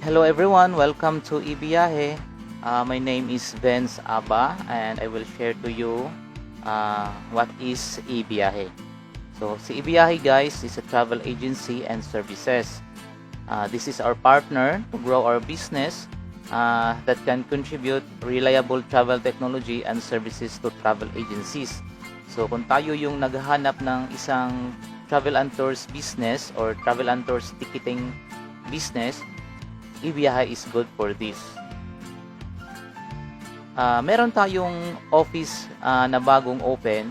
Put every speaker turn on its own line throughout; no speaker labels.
Hello everyone, welcome to Ibiyahe. My name is Vince Aba and I will share to you what is Ibiyahe. So si Ibiyahe guys is a travel agency and services. This is our partner to grow our business that can contribute reliable travel technology and services to travel agencies. So kung tayo yung naghahanap ng isang travel and tours business or travel and tours ticketing business, Ibiyahe is good for this. Meron tayong office na bagong open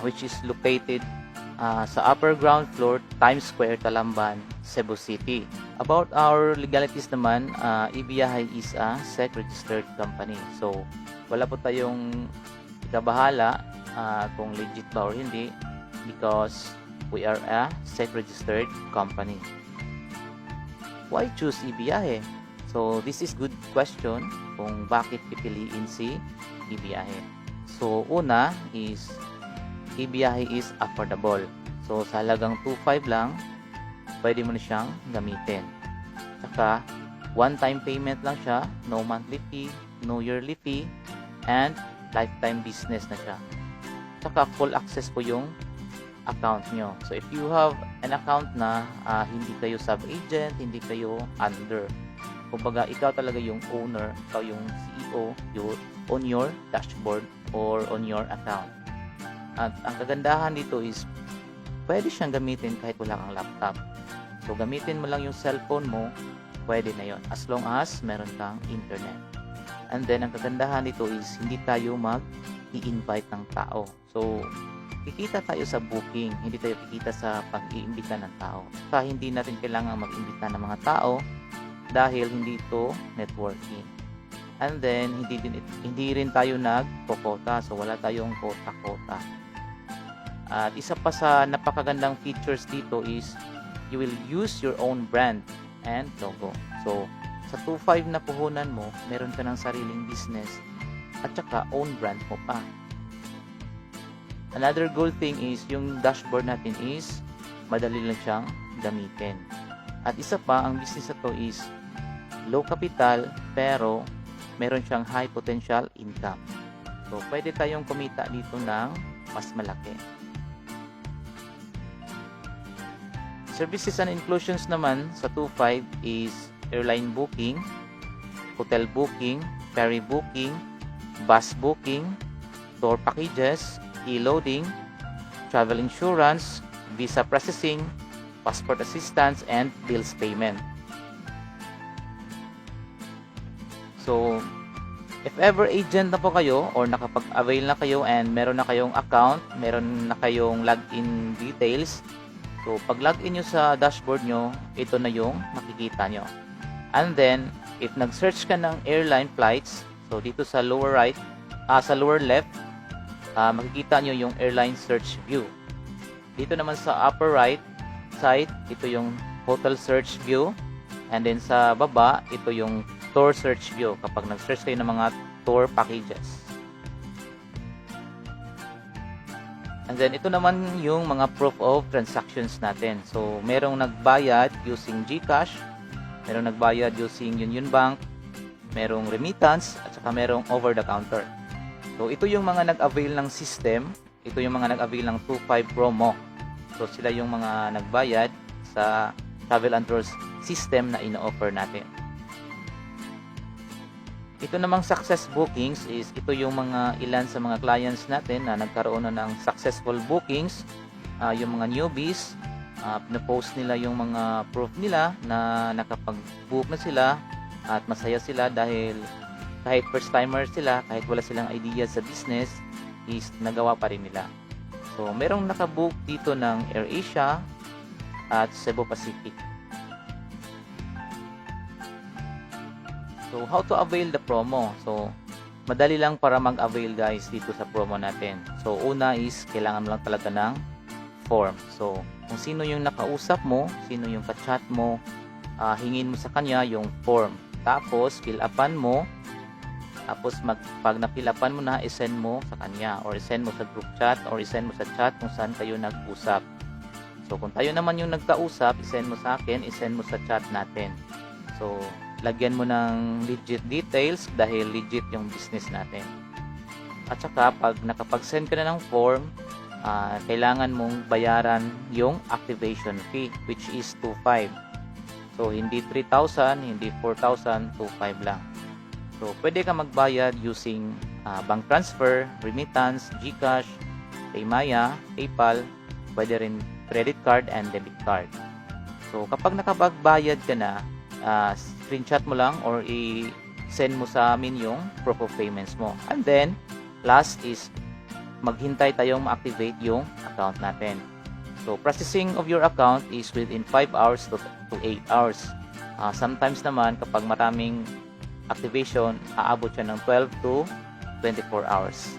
which is located sa upper ground floor, Times Square, Talamban, Cebu City. About our legalities naman, Ibiyahe is a SEC-registered company. So, wala po tayong ikabahala kung legit ba or hindi because we are a SEC-registered company. Why choose Ibiyahe? So, this is good question kung bakit pipiliin si Ibiyahe. So, una is Ibiyahe is affordable. So, sa halagang 2.5 lang, pwede mo na siyang gamitin. Tsaka, one-time payment lang siya, no monthly fee, no yearly fee, and lifetime business na siya. Tsaka, full access po yung account nyo. So, if you have an account na hindi kayo sub-agent, hindi kayo under. Kumbaga, ikaw talaga yung owner, ikaw yung CEO, you on your dashboard or on your account. At ang kagandahan dito is, pwede siyang gamitin kahit wala kang laptop. So, gamitin mo lang yung cellphone mo, pwede na yon as long as meron kang internet. And then, ang kagandahan dito is, hindi tayo mag-i-invite ng tao. So, kikita tayo sa booking, hindi tayo kikita sa pag-iimbita ng tao. Kaya hindi natin kailangan mag-imbita ng mga tao dahil hindi ito networking. And then, hindi rin tayo nagpo-quota. So, wala tayong quota-quota. At isa pa sa napakagandang features dito is you will use your own brand and logo. So, sa 2.5 na puhunan mo, meron ka ng sariling business at saka own brand mo pa. Another good thing is yung dashboard natin is madali lang siyang gamitin. At isa pa, ang business na to is low capital pero meron siyang high potential income. So, pwede tayong kumita dito ng mas malaki. Services and inclusions naman sa 2.5 is airline booking, hotel booking, ferry booking, bus booking, tour packages, e-loading, travel insurance, visa processing, passport assistance, and bills payment. So, if ever agent na po kayo or nakapag-avail na kayo and meron na kayong account, meron na kayong login details, so pag login nyo sa dashboard nyo, ito na yung makikita nyo. And then, if nag-search ka ng airline flights, so dito sa lower right, sa lower left, makikita nyo yung airline search view. Dito naman sa upper right side, ito yung hotel search view. And then sa baba, ito yung tour search view kapag nag-search kayo ng mga tour packages. And then ito naman yung mga proof of transactions natin. So merong nagbayad using GCash, merong nagbayad using Union Bank, merong remittance, at saka merong over the counter. So, ito yung mga nag-avail ng system. Ito yung mga nag-avail ng 2.5 promo. So, sila yung mga nagbayad sa travel and tours system na ino-offer natin. Ito namang success bookings is ito yung mga ilan sa mga clients natin na nagkaroon na ng successful bookings. Yung mga newbies, pinapost nila yung mga proof nila na nakapag-book na sila at masaya sila dahil kahit first timer sila, kahit wala silang idea sa business, is nagawa pa rin nila. So, merong nakabook dito ng AirAsia at Cebu Pacific. So, how to avail the promo? So, madali lang para mag-avail guys dito sa promo natin. So, una is kailangan mo lang talaga ng form. So, kung sino yung nakausap mo, sino yung ka-chat mo, hingin mo sa kanya yung form. Tapos, fill upan mo. Tapos, pag na-fill-upan mo na, isend mo sa kanya or isend mo sa group chat or isend mo sa chat kung saan kayo nag-usap. So, kung tayo naman yung nagkausap, isend mo sa akin, isend mo sa chat natin. So, lagyan mo ng legit details dahil legit yung business natin. At saka, pag nakapag-send ka na ng form, kailangan mong bayaran yung activation fee, which is 2,500. So, hindi 3,000, hindi 4,000, 2,500 lang. So, pwede ka magbayad using bank transfer, remittance, GCash, Paymaya, PayPal, pwede rin credit card and debit card. So, kapag nakapagbayad ka na, screenshot mo lang or i-send mo sa amin yung proof of payments mo. And then, last is maghintay tayong ma-activate yung account natin. So, processing of your account is within 5 hours to 8 hours. Sometimes naman, kapag maraming activation, aabot siya ng 12 to 24 hours.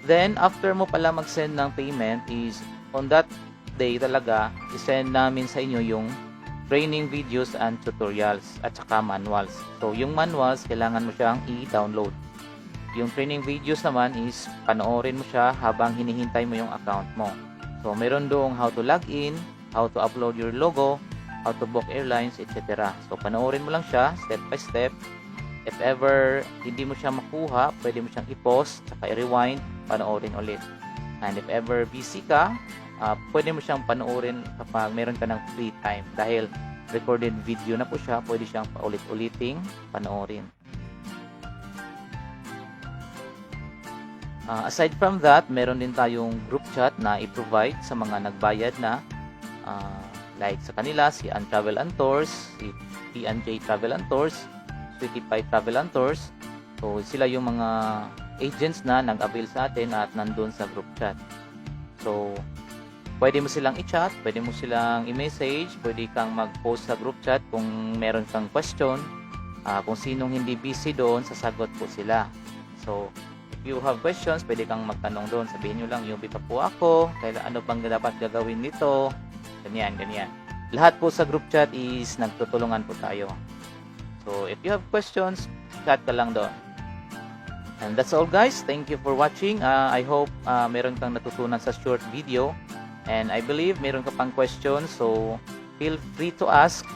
Then, after mo pala mag-send ng payment is, on that day talaga, isend namin sa inyo yung training videos and tutorials at saka manuals. So, yung manuals, kailangan mo siyang i-download. Yung training videos naman is, panoorin mo siya habang hinihintay mo yung account mo. So, meron doong how to log in, how to upload your logo, how to book airlines, etc. So, panoorin mo lang siya, step by step. If ever hindi mo siya makuha, pwede mo siyang i-pause, saka i-rewind, panoorin ulit. And if ever busy ka, pwede mo siyang panoorin kapag meron ka ng free time. Dahil recorded video na po siya, pwede siyang paulit-uliting panoorin. Aside from that, meron din tayong group chat na i-provide sa mga nagbayad na like sa kanila, si Ann Travel and Tours, si P&J Travel and Tours, Sweetie Pie Travel and Tours. So, sila yung mga agents na nag-avail sa atin at nandun sa group chat. So, pwede mo silang i-chat, pwede mo silang i-message, pwede kang mag-post sa group chat kung meron kang question. Kung sinong hindi busy doon, sasagot po sila. So, if you have questions, pwede kang magtanong doon. Sabihin nyo lang, UP pa po ako, ano bang dapat gagawin nito? Ganyan, ganyan. Lahat po sa group chat is nagtutulungan po tayo. So, if you have questions, chat ka lang doon. And that's all guys. Thank you for watching. I hope meron kang natutunan sa short video. And I believe meron ka pang questions. So, feel free to ask.